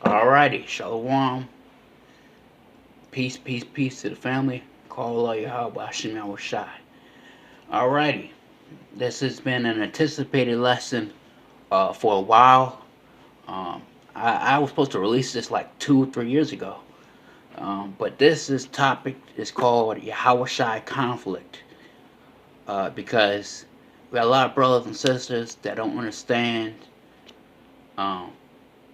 Alrighty, Shalom. Peace, peace, peace to the family. Call all YAHAWASHI. Alrighty, this has been an anticipated lesson for a while. Um, I was supposed to release this like 2 or 3 years ago. But this topic is called YAHAWASHI conflict. Because we got a lot of brothers and sisters that don't understand um,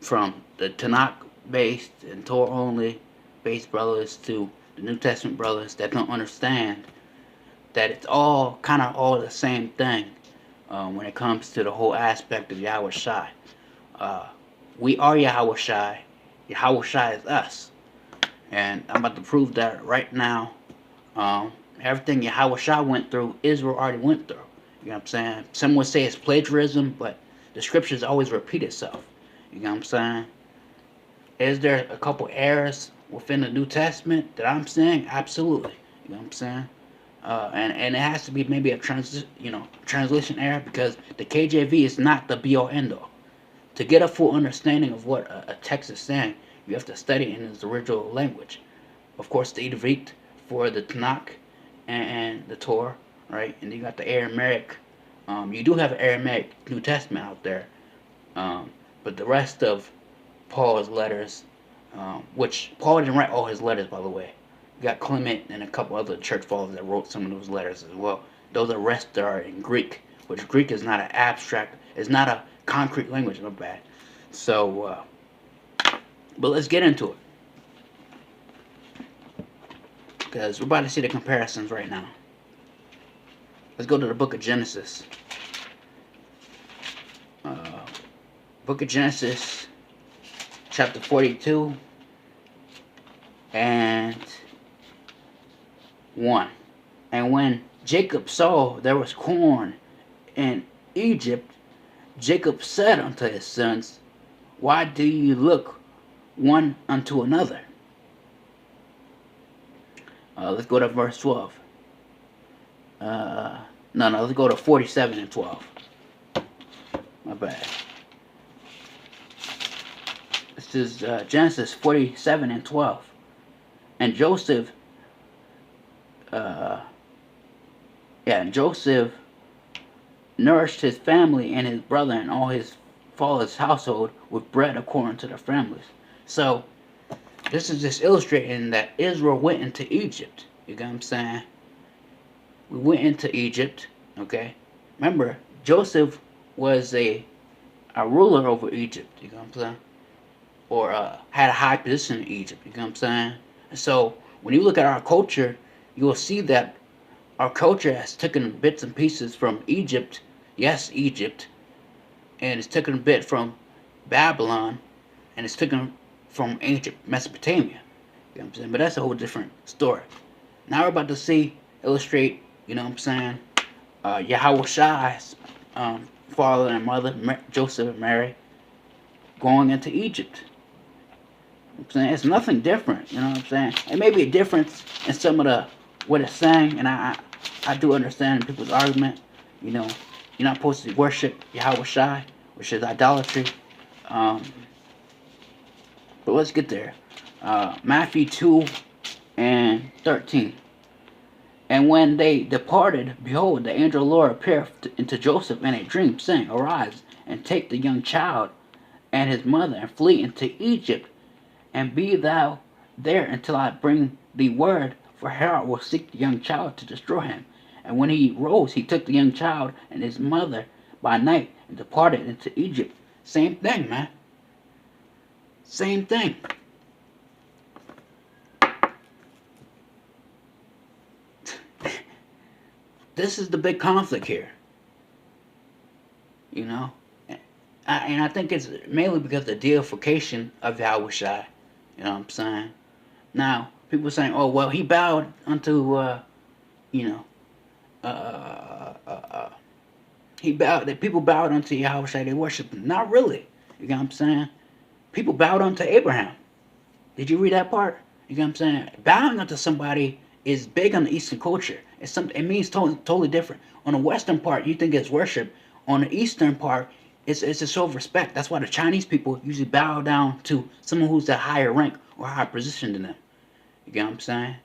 from the Tanakh based and Torah only based brothers to the New Testament brothers that don't understand that it's all kind of all the same thing when it comes to the whole aspect of Yahweh Shai. Uh, we are Yahweh Shai. Yahweh Shai is us. And I'm about to prove that right now. Um, Everything Yahweh Shai went through, Israel already went through. You know what I'm saying? Some would say it's plagiarism, but the scriptures always repeat itself. You know what I'm saying? Is there a couple errors within the New Testament that I'm saying? Absolutely. You know what I'm saying? And it has to be maybe a translation error because the KJV is not the be all end all. To get a full understanding of what a text is saying, you have to study in its original language. Of course, the Ivrit for the Tanakh and the Torah, right? And you got the Aramaic. You do have an Aramaic New Testament out there, um, but the rest of Paul's letters, which Paul didn't write all his letters, by the way. You got Clement and a couple other church fathers that wrote some of those letters as well. Those are rest that are in Greek, which Greek is not an abstract, it's not a concrete language, no bad. So, but let's get into it. Because we're about to see the comparisons right now. Let's go to the book of Genesis. Uh, book of Genesis, chapter 42 and 1. And when Jacob saw there was corn in Egypt, Jacob said unto his sons, why do you look one unto another? Let's go to verse 12. No, let's go to 47 and 12. My bad. This is Genesis 47 and 12. And Joseph, Joseph nourished his family and his brother and all his father's household with bread according to their families. So, this is just illustrating that Israel went into Egypt. You get what I'm saying? We went into Egypt, okay? Remember, Joseph was a ruler over Egypt, you know what I'm saying? Or had a high position in Egypt, you know what I'm saying? And so, when you look at our culture, you will see that our culture has taken bits and pieces from Egypt, yes, Egypt, and it's taken a bit from Babylon, and it's taken from ancient Mesopotamia. You know what I'm saying? But that's a whole different story. Now we're about to illustrate, you know what I'm saying, Yahweh Shai's father and mother, Joseph and Mary, going into Egypt. You know I'm saying? It's nothing different, you know what I'm saying? It may be a difference in some of the what it's saying, and I do understand people's argument. You know, you're not supposed to worship Yahweh Shai, which is idolatry. But let's get there. Matthew 2 and 13. And when they departed, behold, the angel of the Lord appeared unto Joseph in a dream, saying, arise, and take the young child and his mother, and flee into Egypt, and be thou there until I bring thee word, for Herod will seek the young child to destroy him. And when he rose, he took the young child and his mother by night, and departed into Egypt. Same thing, man. Same thing. This is the big conflict here. You know? And I think it's mainly because of the deification of Yahweh Shai. You know what I'm saying? Now, people saying, oh, well, he bowed unto, he bowed, that people bowed unto Yahweh Shai, they worshiped him. Not really. You know what I'm saying? People bowed unto Abraham. Did you read that part? You know what I'm saying? Bowing unto somebody is big on the Eastern culture. It means totally different. On the Western part, you think it's worship. On the Eastern part, It's a show of respect. That's why the Chinese people usually bow down to someone who's a higher rank or higher position than them. You get what I'm saying?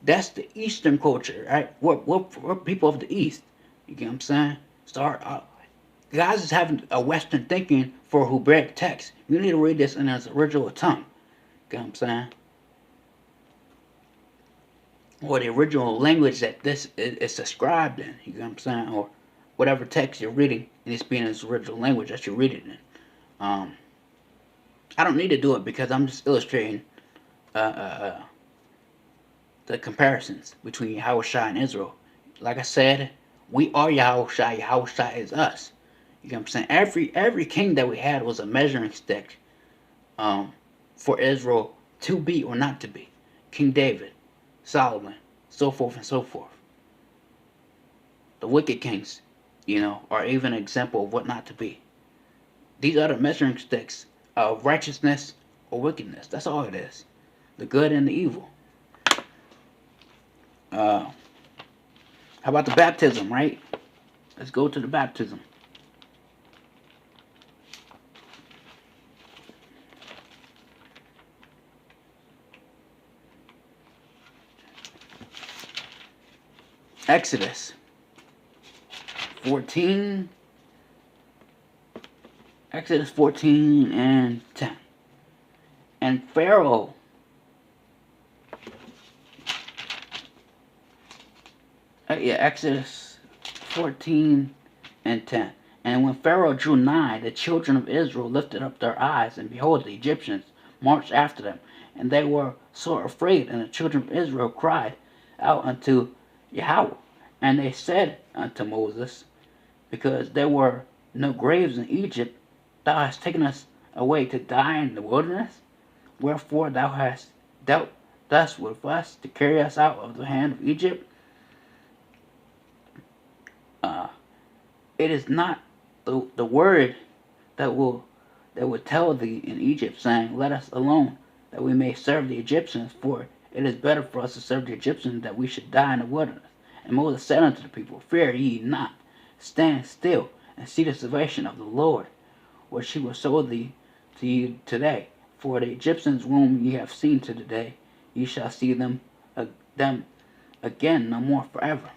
That's the Eastern culture, right? We're people of the East. You get what I'm saying? Start guys is having a Western thinking for who break text. You need to read this in its original tongue. You get what I'm saying? Or the original language that this is described in. You get what I'm saying? Or whatever text you're reading, and it's being in its original language that you're reading in. Um, I don't need to do it because I'm just illustrating uh, uh, uh, the comparisons between Yahawashi and Israel. Like I said, we are Yahawashi. Yahawashi is us. You know what I'm saying? Every king that we had was a measuring stick um, for Israel to be or not to be. King David, Solomon, so forth and so forth. The wicked kings, are even an example of what not to be. These are the measuring sticks of righteousness or wickedness. That's all it is. The good and the evil. How about the baptism, right? Let's go to the baptism. Exodus 14. Exodus 14 and 10. And Pharaoh Exodus 14 and 10. And when Pharaoh drew nigh, the children of Israel lifted up their eyes, and behold, the Egyptians marched after them. And they were sore afraid, and the children of Israel cried out unto Yahweh. And they said unto Moses, because there were no graves in Egypt, thou hast taken us away to die in the wilderness. Wherefore thou hast dealt thus with us to carry us out of the hand of Egypt. It is not the word that would tell thee in Egypt, saying, let us alone, that we may serve the Egyptians, for it is better for us to serve the Egyptians that we should die in the wilderness. And Moses said unto the people, fear ye not, stand still, and see the salvation of the Lord, which he will show thee to you today. For the Egyptians whom ye have seen to today, ye shall see them again no more forever.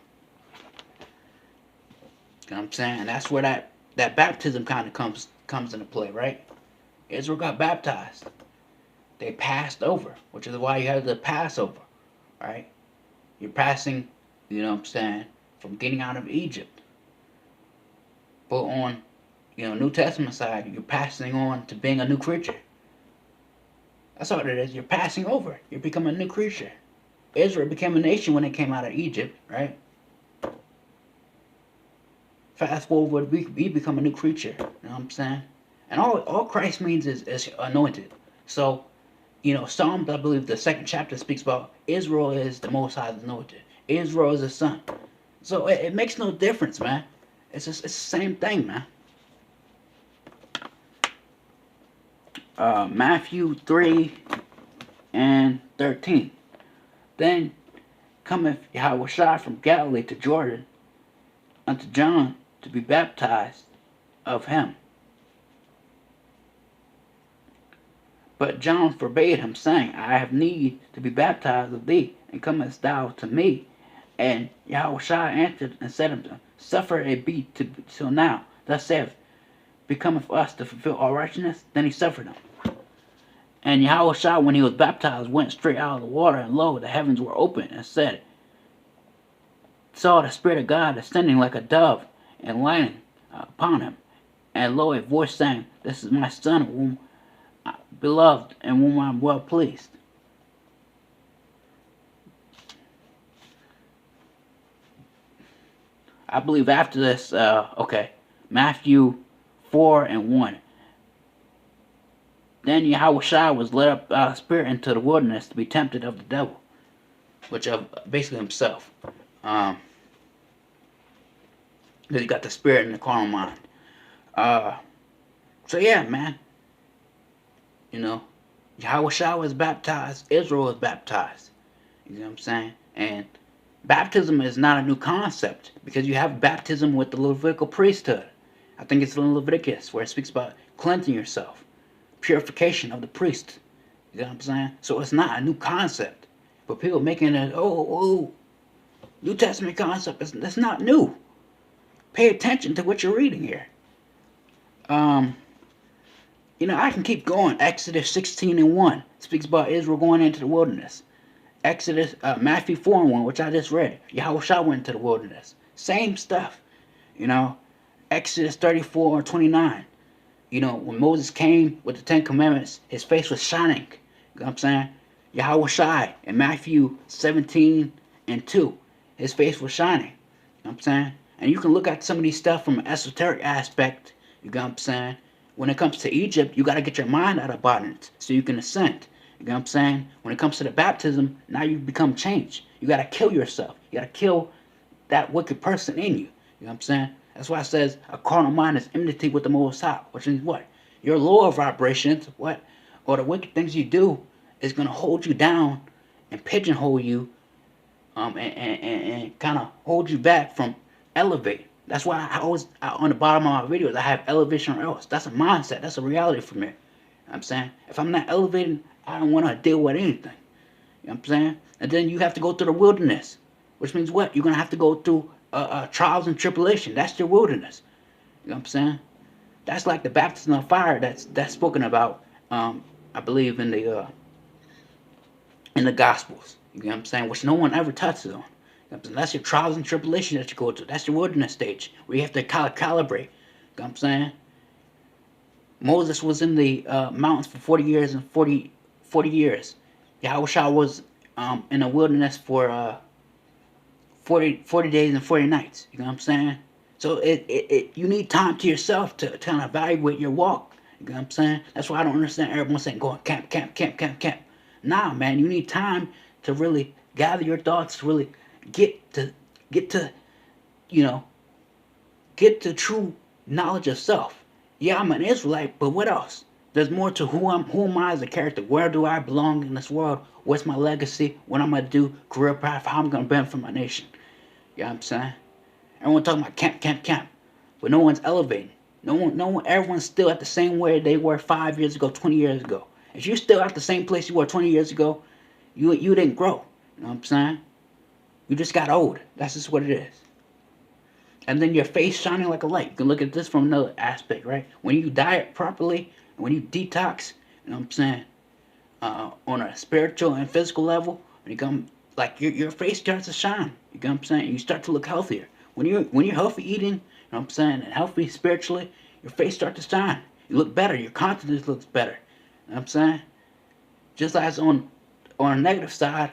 You know what I'm saying? And that's where that baptism kind of comes into play, right? Israel got baptized. They passed over, which is why you have the Passover, right? You're passing, from getting out of Egypt. But on, New Testament side, you're passing on to being a new creature. That's all it is. You're passing over. You're becoming a new creature. Israel became a nation when they came out of Egypt, right? Fast forward, we become a new creature. You know what I'm saying? And all Christ means is anointed. So, Psalms, I believe the second chapter speaks about Israel is the Most High's anointed. Israel is his son. So it makes no difference, man. It's the same thing, man. Matthew 3 and 13. Then cometh Yahawashi from Galilee to Jordan unto John to be baptized of him. But John forbade him, saying, I have need to be baptized of thee, and comest thou to me? And Yahawashi answered and said unto him, suffer it be till now. Thus saith, becometh us to fulfill all righteousness. Then he suffered him. And Yahawashi, when he was baptized, went straight out of the water, and lo, the heavens were open, and saw the Spirit of God descending like a dove, and lighting upon him. And lo, a voice saying, this is my son, whom beloved, and whom I am well pleased. I believe after this, Matthew 4 and 1. Then Yahawashi was led up by the Spirit into the wilderness to be tempted of the devil, which of basically himself. Because he got the spirit and the carnal mind. So yeah, man. Yahawashi was baptized. Israel was baptized. You know what I'm saying? And baptism is not a new concept, because you have baptism with the Levitical priesthood. I think it's in Leviticus where it speaks about cleansing yourself, purification of the priest. You know what I'm saying? So it's not a new concept. But people making it, New Testament concept, that's not new. Pay attention to what you're reading here. Um, I can keep going. Exodus 16:1 speaks about Israel going into the wilderness. Matthew 4:1, which I just read. Yahawashi went into the wilderness. Same stuff. Exodus 34:29. When Moses came with the Ten Commandments, his face was shining. You know what I'm saying? Yahawashi in Matthew 17:2, his face was shining. You know what I'm saying? And you can look at some of these stuff from an esoteric aspect. You know what I'm saying? When it comes to Egypt, you got to get your mind out of bondage so you can ascend. You know what I'm saying? When it comes to the baptism, now you become changed. You got to kill yourself. You got to kill that wicked person in you. You know what I'm saying? That's why it says a carnal mind is enmity with the Most High, which means what? Your lower vibrations, what? Or the wicked things you do is going to hold you down and pigeonhole you and kind of hold you back from elevating. That's why I always, on the bottom of my videos, I have elevation or else. That's a mindset. That's a reality for me. You know what I'm saying? If I'm not elevating, I don't want to deal with anything. You know what I'm saying? And then you have to go through the wilderness, which means what? You're going to have to go through trials and tribulation. That's your wilderness. You know what I'm saying? That's like the baptism of fire that's spoken about, I believe, in the Gospels. You know what I'm saying? Which no one ever touches on. That's your trials and tribulations that you go through. That's your wilderness stage where you have to calibrate. You know what I'm saying? Moses was in the mountains for 40 years and 40 years. Yahawashi was in the wilderness for 40 days and 40 nights. You know what I'm saying? So you need time to yourself to kind of evaluate your walk. You know what I'm saying? That's why I don't understand everyone saying go on camp, camp, camp, camp, camp. Nah, man, you need time to really gather your thoughts, to really get to true knowledge of self. Yeah, I'm an Israelite, but what else? There's more to who am I as a character? Where do I belong in this world? What's my legacy? What I'm gonna do? Career path? How I'm gonna benefit from my nation? You know what I'm saying? Everyone talking about camp, camp, camp, but no one's elevating. Everyone's still at the same way they were 5 years ago, 20 years ago. If you're still at the same place you were 20 years ago, you didn't grow. You know what I'm saying? You just got old. That's just what it is. And then your face shining like a light. You can look at this from another aspect, right? When you diet properly, when you detox, you know what I'm saying, on a spiritual and physical level, when you come, like your face starts to shine. You know what I'm saying? You start to look healthier. When you're healthy eating, you know what I'm saying, and healthy spiritually, your face starts to shine. You look better. Your confidence looks better. You know what I'm saying? Just as on a negative side,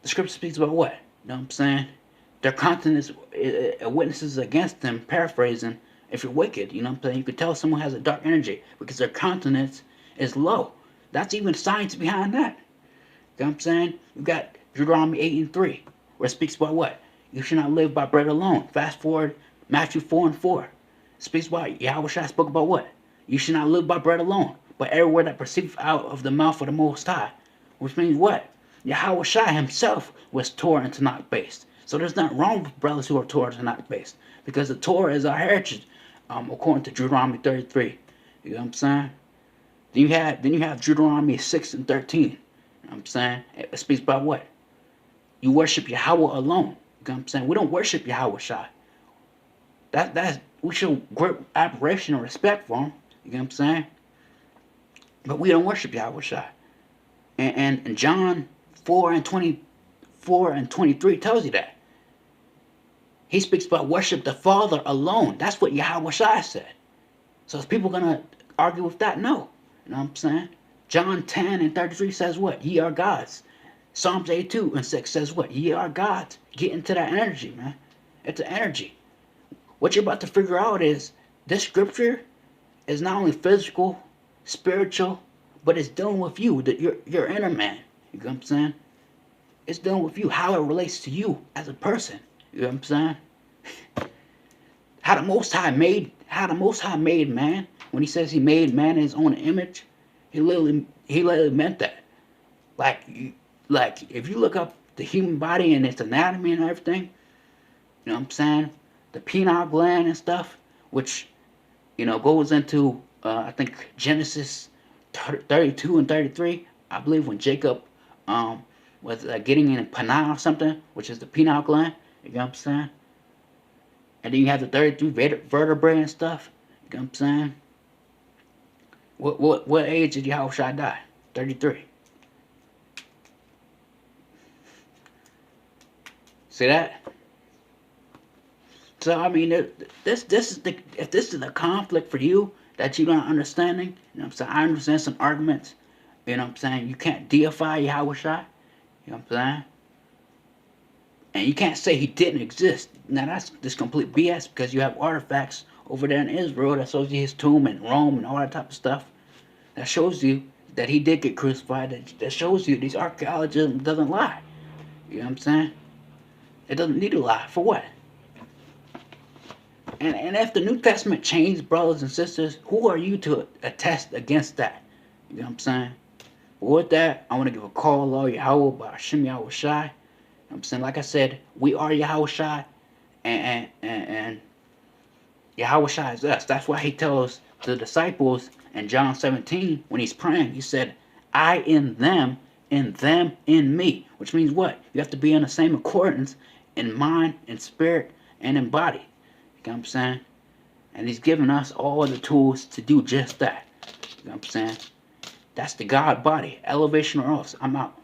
the scripture speaks about what? You know what I'm saying? Their countenance witnesses against them, paraphrasing, if you're wicked, you know what I'm saying? You could tell someone has a dark energy because their countenance is low. That's even science behind that. You know what I'm saying? You got Deuteronomy 8:3, where it speaks about what? You should not live by bread alone. Fast forward, Matthew 4:4. It speaks about, Yahawashi spoke about what? You should not live by bread alone, but every word that proceeds out of the mouth of the Most High. Which means what? Yahawashi himself was Torah and Tanakh based. So there's nothing wrong with brothers who are Torah and Tanakh based. Because the Torah is our heritage, according to Deuteronomy 33. You know what I'm saying? Then you have Deuteronomy 6:13. You know what I'm saying? It speaks about what? You worship Yahweh alone. You know what I'm saying? We don't worship Yahawashi. We show great admiration and respect for him. You know what I'm saying? But we don't worship Yahawashi. And John 4:24-23 tells you that. He speaks about worship the Father alone. That's what Yahawashi said. So is people going to argue with that? No. You know what I'm saying? John 10:33 says what? Ye are gods. Psalms 82:6 says what? Ye are gods. Get into that energy, man. It's an energy. What you're about to figure out is this scripture is not only physical, spiritual, but it's dealing with you, your inner man. You know what I'm saying? It's dealing with you, how it relates to you as a person. You know what I'm saying? How the Most High made man. When he says he made man in his own image, he literally meant that. Like if you look up the human body and its anatomy and everything, you know what I'm saying? The pineal gland and stuff, which goes into, I think, Genesis 32 and 33. I believe when Jacob was getting in Panah or something, which is the pineal gland. You know what I'm saying? And then you have the 33 vertebrae and stuff. You know what I'm saying? What age did Yahushua die? 33. See that? So I mean, this is the if this is the conflict for you that you're not understanding. You know what I'm saying? I understand some arguments. You know what I'm saying? You can't deify Yahushua. You know what I'm saying? And you can't say he didn't exist. Now that's just complete BS because you have artifacts over there in Israel that shows you his tomb in Rome and all that type of stuff. That shows you that he did get crucified. That shows you these archaeologists doesn't lie. You know what I'm saying? It doesn't need to lie. For what? And if the New Testament changed, brothers and sisters, who are you to attest against that? You know what I'm saying? But with that, I want to give a call, Lord Yahweh, by Hashem Yahushai. You know what I'm saying? Like I said, we are Yahushai, and Yahushai is us. That's why he tells the disciples in John 17, when he's praying, he said, I in them in me. Which means what? You have to be in the same accordance in mind, in spirit, and in body. You know what I'm saying? And he's given us all the tools to do just that. You know what I'm saying? That's the God body. Elevation or else. I'm out.